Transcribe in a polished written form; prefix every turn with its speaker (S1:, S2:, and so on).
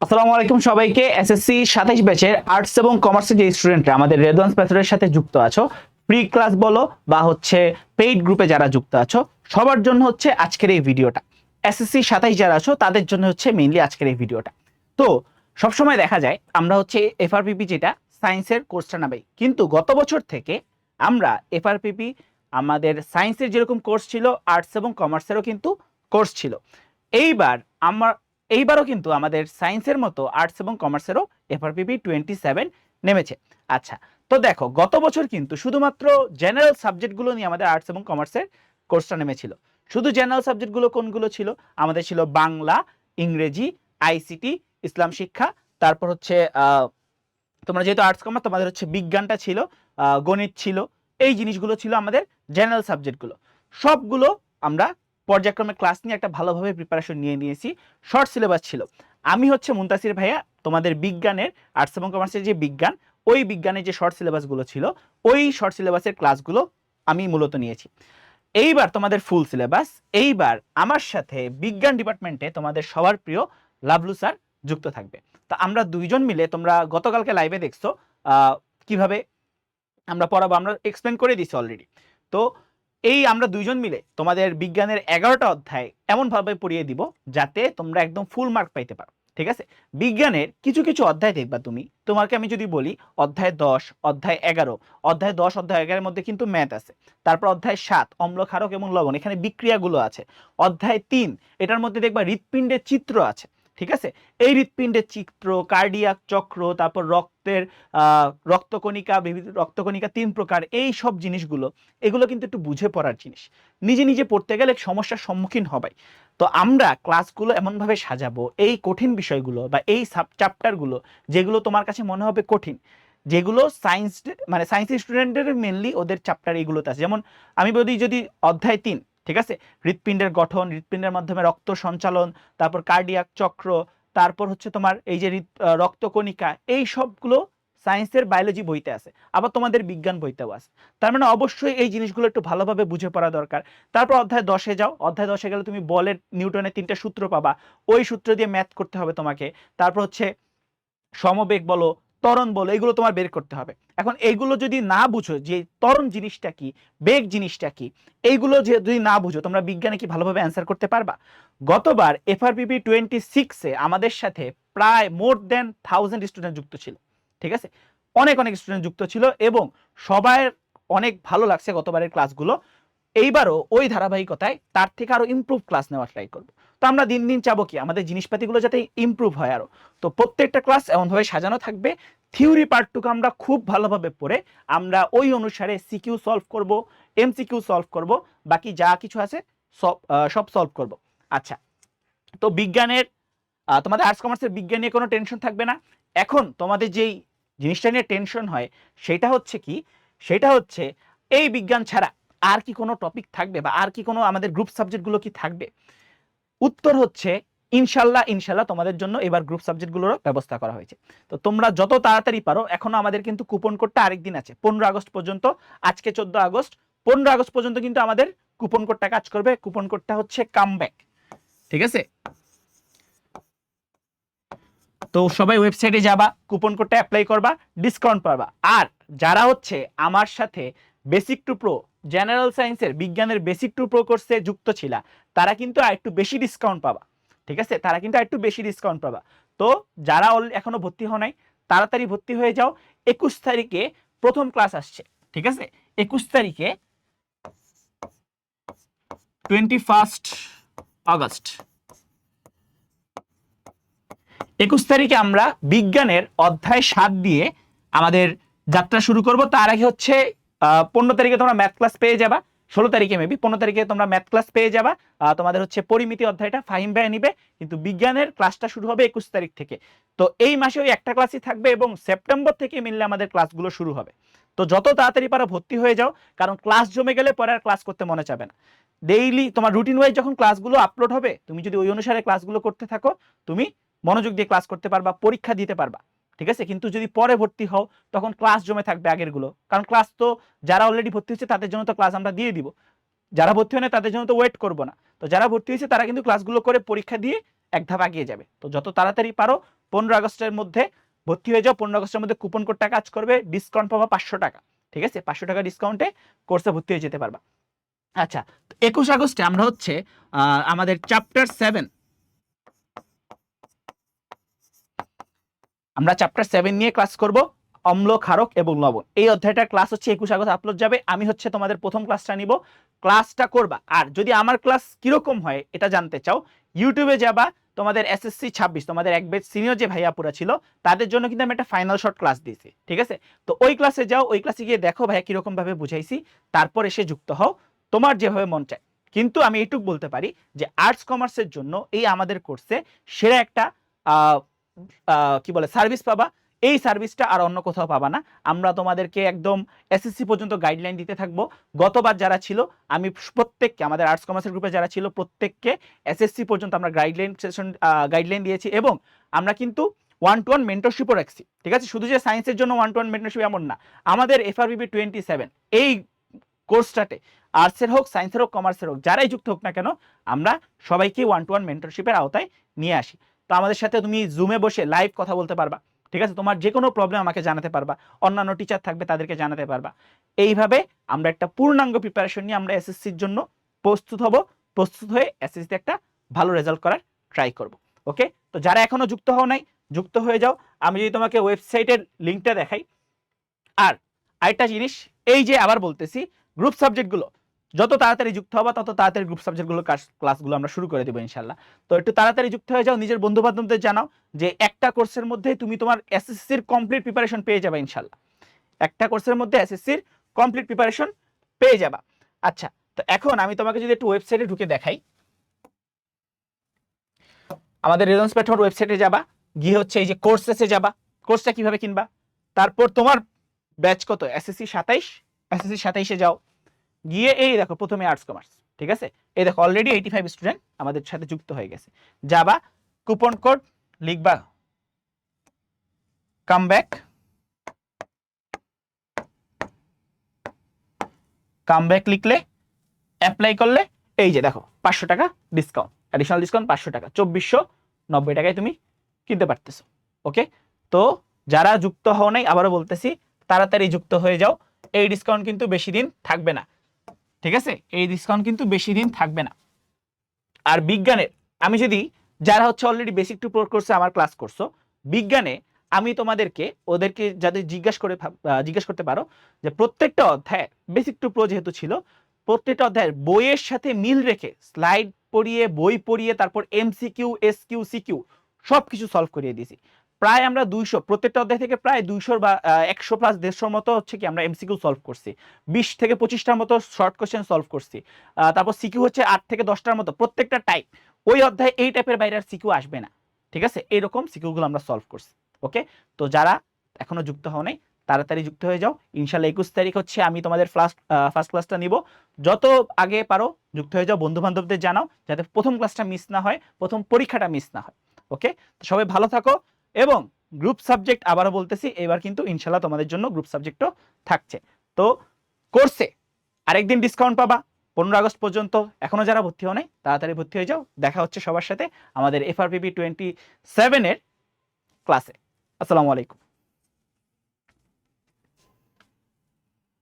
S1: আসসালামু আলাইকুম সবাইকে। এসএসসি 27 ব্যাচের আর্টস এবং কমার্সের যে স্টুডেন্টরা আমাদের রেদওয়ান্স মেথডের সাথে যুক্ত আছো, ফ্রি ক্লাস বলো বা হচ্ছে পেইড গ্রুপে যারা যুক্ত আছো, সবার জন্য হচ্ছে আজকের এই ভিডিওটা। এসএসসি 27 যারা আছো তাদের জন্য হচ্ছে মেইনলি আজকের এই ভিডিওটা। তো সবসময় দেখা যায় আমরা হচ্ছে এফআরপিপি যেটা সায়েন্সের কোর্সটা নামাই, কিন্তু গত বছর থেকে আমরা এফআরপিপি আমাদের সায়েন্সের যেরকম কোর্স ছিল, আর্টস এবং কমার্সেরও কিন্তু কোর্স ছিল। এইবার আমার এইবারও কিন্তু আমাদের সায়েন্সের মতো আর্টস এবং কমার্সেরও এফআরপিপি 27 নেমেছে। আচ্ছা, তো দেখো গত বছর কিন্তু শুধুমাত্র জেনারেল সাবজেক্টগুলো নিয়ে আমাদের আর্টস এবং কমার্সের কোর্সটা নেমেছিল। শুধু জেনারেল সাবজেক্টগুলো কোনগুলো ছিল? আমাদের ছিল বাংলা, ইংরেজি, আইসিটি, ইসলাম শিক্ষা, তারপর হচ্ছে তোমরা যেহেতু আর্টস কমার্স তোমাদের হচ্ছে বিজ্ঞানটা ছিল, গণিত ছিল। এই জিনিসগুলো ছিল আমাদের জেনারেল সাবজেক্টগুলো। সবগুলো আমরা পর্যায়ক্রমে ক্লাস নিয়ে একটা ভালোভাবে প্রিপারেশন নিয়ে নিয়েছি। শর্ট সিলেবাস ছিল। আমি হচ্ছে মুনতাসির ভাইয়া তোমাদের বিজ্ঞানের, আর্টস এবং কমার্সের যে বিজ্ঞান, ওই বিজ্ঞানের যে শর্ট সিলেবাসগুলো ছিল, ওই শর্ট সিলেবাসের ক্লাসগুলো আমি মূলত নিয়েছি। এইবার তোমাদের ফুল সিলেবাস। এইবার আমার সাথে বিজ্ঞান ডিপার্টমেন্টে তোমাদের সবার প্রিয় লাভলু স্যার যুক্ত থাকবে। তো আমরা দুইজন মিলে, তোমরা গতকালকে লাইভে দেখছো কিভাবে আমরা পড়াবো, আমরা এক্সপ্লেন করে দিছি অলরেডি। তো এই আমরা দুইজন মিলে তোমাদের বিজ্ঞানের 11টা অধ্যায় এমনভাবে পড়িয়ে দিব যাতে তোমরা একদম ফুল মার্ক পাইতে পারো। ঠিক আছে? বিজ্ঞানের কিছু কিছু অধ্যায় দেখবা তুমি, তোমাকে আমি যদি বলি অধ্যায় 10, অধ্যায় 11, অধ্যায় 10 অধ্যায় 11 এর মধ্যে কিন্তু ম্যাথ আছে। তারপর অধ্যায় 7 অম্ল ক্ষারক এবং লবণ, এখানে বিক্রিয়াগুলো আছে। অধ্যায় 3 এটার মধ্যে দেখবা হৃৎপিণ্ডের চিত্র আছে। ঠিক আছে? এই হৃৎপিণ্ডের চিত্র, কার্ডিয়াক চক্র, তারপর রক্তের রক্তকণিকা, বিভিন্ন রক্তকণিকা 3 প্রকার, এই সব জিনিসগুলো, এগুলো কিন্তু একটু বুঝে পড়ার জিনিস। নিজে নিজে পড়তে গেলে সমস্যার সম্মুখীন হবাই। তো আমরা ক্লাসগুলো এমনভাবে সাজাবো, এই কঠিন বিষয়গুলো বা এই সাব চ্যাপ্টারগুলো যেগুলো তোমার কাছে মনে হবে কঠিন, যেগুলো সায়েন্স মানে সায়েন্স স্টুডেন্টদের মেনলি ওদের চ্যাপ্টার এইগুলোতে আছে। যেমন আমি বলি যদি অধ্যায় 3, ঠিক আছে, হৃৎপিণ্ডের গঠন, হৃৎপিণ্ডের মাধ্যমে রক্ত সঞ্চালন, তারপর কার্ডিয়াক চক্র, তারপর হচ্ছে তোমার এই যে রক্তকণিকা, এই সবগুলো সায়েন্সের বায়োলজি বইতে আছে, আবার তোমাদের বিজ্ঞান বইতেও আছে। তার মানে অবশ্যই এই জিনিসগুলো একটু ভালোভাবে বুঝে পড়া দরকার। তারপর অধ্যায় 10-এ যাও। অধ্যায় 10-এ গেলে তুমি বলের নিউটনের 3টা সূত্র পাবা, ওই সূত্র দিয়ে ম্যাথ করতে হবে তোমাকে। তারপর হচ্ছে সমবেগ বলো, ত্বরণ বলো, এগুলো তোমার বের করতে হবে। এখন এইগুলো যদি না বুঝো যে ত্বরণ জিনিসটা কি, বেগ জিনিসটা কি, এইগুলো যদি না বুঝো, তোমরা বিজ্ঞানে কি ভালোভাবে অ্যান্সার করতে পারবা? গতবার এফআরপিপি 26-এ আমাদের সাথে প্রায় মোর দেন 1000 স্টুডেন্ট যুক্ত ছিল। ঠিক আছে? অনেক অনেক স্টুডেন্ট যুক্ত ছিল এবং সবার অনেক ভালো লাগছে গতবারের ক্লাসগুলো। এইবারও ওই ধারাবাহিকতায় তার থেকে আরো ইমপ্রুভ ক্লাস নেওয়ার ট্রাই করবো। তো আমরা দিন দিন চাবো কি আমাদের জিনিসপাতিগুলো যাতে ইমপ্রুভ হয় আরো। তো প্রত্যেকটা ক্লাস এমনভাবে সাজানো থাকবে, থিওরি পার্টটুকু আমরা খুব ভালোভাবে পড়ে আমরা ওই অনুসারে সিকিউ সলভ করব, এমসিকিউ সলভ করব, বাকি যা কিছু আছে সব সলভ করব। আচ্ছা, তো বিজ্ঞানের তোমাদের আর্টস কমার্সের বিজ্ঞান নিয়ে কোনো টেনশন থাকবে না। এখন তোমাদের যেই জিনিসটা নিয়ে টেনশন হয় সেটা হচ্ছে কি, সেটা হচ্ছে এই বিজ্ঞান ছাড়া আর কি কোনো টপিক থাকবে বা আর কি কোনো আমাদের গ্রুপ সাবজেক্টগুলো কি থাকবে? উত্তর হচ্ছে ইনশাল্লাহ, ইনশাল্লাহ তোমাদের জন্য এবার গ্রুপ সাবজেক্টগুলোর ব্যবস্থা করা হয়েছে। তো তোমরা যত তাড়াতাড়ি পারো, এখনো আমাদের কিন্তু কুপন কোডটা আরেকদিন আছে 15 আগস্ট পর্যন্ত। আজকে 14 আগস্ট, 15 আগস্ট পর্যন্ত কিন্তু আমাদের কুপন কোডটা কাজ করবে। কুপন কোডটা হচ্ছে কামব্যাক। ঠিক আছে? তো সবাই ওয়েবসাইটে যাবা, কুপন কোডটা অ্যাপ্লাই করবা, ডিসকাউন্ট পাবা। আর যারা হচ্ছে আমার সাথে বেসিক টু প্রো জেনারেল সায়েন্সের বিজ্ঞানের বেসিক টু প্রো কোর্সে যুক্ত ছিলা, তারা কিন্তু আরেকটু বেশি ডিসকাউন্ট পাবা। ঠিক আছে? তারা কিন্তু আরেকটু বেশি ডিসকাউন্ট পাবা। তো যারা এখনো ভর্তি হও নাই, তাড়াতাড়ি ভর্তি হয়ে যাও। 21 তারিখে প্রথম ক্লাস আসছে। ঠিক আছে? 21 তারিখে, 21 আগস্ট, 21 তারিখে আমরা বিজ্ঞানের অধ্যায় 7 দিয়ে আমাদের যাত্রা শুরু করব। তার আগে হচ্ছে 15 তারিখে তোমরা ম্যাথ ক্লাস পেয়ে যাবা, 16 তারিখে মেবি 15 তারিখে তোমরা ম্যাথ ক্লাস পেয়ে যাবা। তোমাদের হচ্ছে পরিমিতি অধ্যায়টা ফাহিম ভাই নিবে, কিন্তু বিজ্ঞানের ক্লাসটা শুরু হবে 21 তারিখ থেকে। তো এই মাসে ওই একটা ক্লাসই থাকবে এবং সেপ্টেম্বর থেকে মিললে আমাদের ক্লাসগুলো শুরু হবে। তো যত তাড়াতাড়ি পারো ভর্তি হয়ে যাও, কারণ ক্লাস জমে গেলে পরে আর ক্লাস করতে মনে চাবে না। ডেইলি তোমার রুটিন ওয়াইজ যখন ক্লাসগুলো আপলোড হবে, তুমি যদি ওই অনুসারে ক্লাসগুলো করতে থাকো, তুমি মনোযোগ দিয়ে ক্লাস করতে পারবা, পরীক্ষা দিতে পারবা। ঠিক আছে? কিন্তু যদি পরে ভর্তি হও, তখন ক্লাস জমে থাকবে আগের গুলো, কারণ ক্লাস তো যারা অলরেডি ভর্তি হচ্ছে তাদের জন্য তো ক্লাস আমরা দিয়ে দিব, যারা ভর্তি হয় না তাদের জন্য তো ওয়েট করবো না। তো যারা ভর্তি হয়েছে তারা কিন্তু ক্লাসগুলো করে পরীক্ষা দিয়ে এক ধাপ এগিয়ে যাবে। তো যত তাড়াতাড়ি পারো 15 আগস্টের মধ্যে ভর্তি হয়ে যাও। 15 আগস্টের মধ্যে কুপন কোডটা কাজ করবে, ডিসকাউন্ট পাবা 500 টাকা। ঠিক আছে, 500 টাকা ডিসকাউন্টে কোর্সে ভর্তি হয়ে যেতে পারবা। আচ্ছা, 21 আগস্টে আমরা হচ্ছে আমাদের চ্যাপ্টার 7 আমরা চ্যাপ্টার 7 নিয়ে ক্লাস করব, অম্ল, ক্ষারক এবং লবণ। এই অধ্যায়টার ক্লাস হচ্ছে 21 আগস্ট আপলোড যাবে। আমি হচ্ছে তোমাদের প্রথম ক্লাসটা নিব, ক্লাসটা করবা। আর যদি আমার ক্লাস কিরকম হয় এটা জানতে চাও, ইউটিউবে যাবা, তোমাদের এসএসসি 26 তোমাদের এক ব্যাচ সিনিয়র যে ভাইয়াপুরা ছিল তাদের জন্য কিন্তু আমি একটা ফাইনাল শর্ট ক্লাস দিয়েছি। ঠিক আছে, তো ওই ক্লাসে যাও, ওই ক্লাসে গিয়ে দেখো ভাইয়া কিরকম ভাবে বুঝাইছি, তারপর এসে যুক্ত হও, তোমার যেভাবে মন চায়। কিন্তু আমি এইটুকু বলতে পারি যে আর্টস কমার্সের জন্য এই আমাদের কোর্সে সেরা একটা কি বলে সার্ভিস পাবা। এই সার্ভিসটা আর অন্য কোথাও পাবা না। আমরা তোমাদেরকে একদম এসএসসি পর্যন্ত গাইডলাইন দিতে থাকবো। গতবার যারা ছিল আমি প্রত্যেককে, আমাদের আর্টস কমার্সের গ্রুপে যারা ছিল প্রত্যেককে এসএসসি পর্যন্ত আমরা গাইডলাইন দিয়েছি, এবং আমরা কিন্তু 1-to-1 মেন্টরশিপও রাখছি। ঠিক আছে, শুধু যে সায়েন্সের জন্য 1-to-1 মেন্টরশিপ এমন না, আমাদের FRBB 27 এই কোর্সটাতে আর্টসের হোক, সায়েন্সের হোক, কমার্সের হোক, যারাই যুক্ত হোক না কেন, আমরা সবাইকে 1-to-1 মেন্টরশিপের আওতায় নিয়ে আসি। তো আমাদের সাথে তুমি জুমে বসে লাইভ কথা বলতে পারবা। ঠিক আছে, তোমার যে কোনো প্রবলেম আমাকে জানাতে পারবা, অন্যান্য টিচার থাকবে তাদেরকে জানাতে পারবা। এইভাবে আমরা একটা পূর্ণাঙ্গ প্রিপারেশন নিয়ে আমরা এসএসসির জন্য প্রস্তুত হব, প্রস্তুত হয়ে এসএসসিতে একটা ভালো রেজাল্ট করার ট্রাই করব। ওকে, তো যারা এখনো যুক্ত হও নাই, যুক্ত হয়ে যাও। আমি যদি তোমাকে ওয়েবসাইটের লিঙ্কটা দেখাই। আর আরেকটা জিনিস, এই যে আবার বলতেছি, গ্রুপ সাবজেক্টগুলো যত তাড়াতাড়ি যুক্ত হবা তত তাড়াতাড়ি গ্রুপ সাবজেক্টগুলো ক্লাসগুলো আমরা শুরু করে দেবো ইনশাল্লাহ। তো একটু তাড়াতাড়ি যুক্ত হয়ে যাও, নিজের বন্ধু বান্ধবদের জানাও যে একটা কোর্সের মধ্যে তুমি তোমার এসএসসির কমপ্লিট প্রিপারেশন পেয়ে যাবে ইনশাল্লাহ। একটা কোর্সের মধ্যে এসএসসির কমপ্লিট প্রিপারেশন পেয়ে যাবা। আচ্ছা, তো এখন আমি তোমাকে যদি একটু ওয়েবসাইটে ঢুকে দেখাই, আমাদের রেজন্স প্ল্যাটফর্ম ওয়েবসাইটে যাবা, গিয়ে হচ্ছে এই যে কোর্সেসে যাবা, কোর্সটা কিভাবে কিনবা, তারপর তোমার ব্যাচ কত, এসএসসি 27, এসএসসি 27-এ যাও, গিয়ে এই দেখো প্রথমে আর্টস কমার্স। ঠিক আছে, এই দেখো অলরেডি 85 স্টুডেন্ট আমাদের সাথে যুক্ত হয়ে গেছে। যাবা, কুপন কোড লিখবা কামব্যাক, কামব্যাক লিখলে অ্যাপ্লাই করলে এই যে দেখো 500 টাকা ডিসকাউন্ট, অ্যাডিশনাল ডিসকাউন্ট 500 টাকা, 2490 টাকায় তুমি কিনতে পারতেছো। ওকে, তো যারা যুক্ত হও নাই, আবারও বলতেছি তাড়াতাড়ি যুক্ত হয়ে যাও। এই ডিসকাউন্ট কিন্তু বেশি দিন থাকবে না। ঠিক আছে, এই ডিসকাউন্ট কিন্তু বেশি দিন থাকবে না। আর বিজ্ঞানের, আমি যদি যারা হচ্ছে অলরেডি বেসিক টু প্রো কোর্সে আমার ক্লাস করছো, বিজ্ঞানে আমি তোমাদেরকে ওদেরকে যাদের জিজ্ঞাসা করতে পারো যে প্রত্যেকটা অধ্যায় বেসিক টু প্রো যেহেতু ছিল, প্রত্যেকটা অধ্যায়ের বইয়ের সাথে মিল রেখে স্লাইড পড়িয়ে, বই পড়িয়ে, তারপর MCQ, SQ, CQ সবকিছু সলভ করিয়ে দিয়েছি। প্রায় আমরা 200, প্রত্যেকটা অধ্যায় থেকে প্রায় 200 বা 100 প্লাস 150 মতো হচ্ছে কি আমরা MCQ সলভ করছি, 20 থেকে 25টার মতো শর্ট কোশ্চেন সলভ করছি, তারপর সিকিউ হচ্ছে 8 থেকে 10টার মতো। প্রত্যেকটা টাইপ, ওই অধ্যায়ে এই টাইপের বাইরে আর সিকিউ আসবে না। ঠিক আছে, এইরকম সিকিউগুলো আমরা সলভ করছি। ওকে, তো যারা এখনো যুক্ত হও নাই তাড়াতাড়ি যুক্ত হয়ে যাও। ইনশাল্লাহ 21 তারিখ হচ্ছে আমি তোমাদের ফার্স্ট ক্লাসটা নিব। যত আগে পারো যুক্ত হয়ে যাও, বন্ধু বান্ধবদের জানাও যাতে প্রথম ক্লাসটা মিস না হয়, প্রথম পরীক্ষাটা মিস না হয়। ওকে, তো সবাই ভালো থাকো। এবং গ্রুপ সাবজেক্ট আবারও বলতেছি, এবার কিন্তু ইনশাল্লাহ তোমাদের জন্য গ্রুপ সাবজেক্টও থাকছে। তো কোর্সে আরেকদিন ডিসকাউন্ট পাবা 15 আগস্ট পর্যন্ত। এখনো যারা ভর্তি হও নাই তাড়াতাড়ি ভর্তি হয়ে যাও। দেখা হচ্ছে সবার সাথে আমাদের FRBB 27-এর ক্লাসে। আসসালামু আলাইকুম।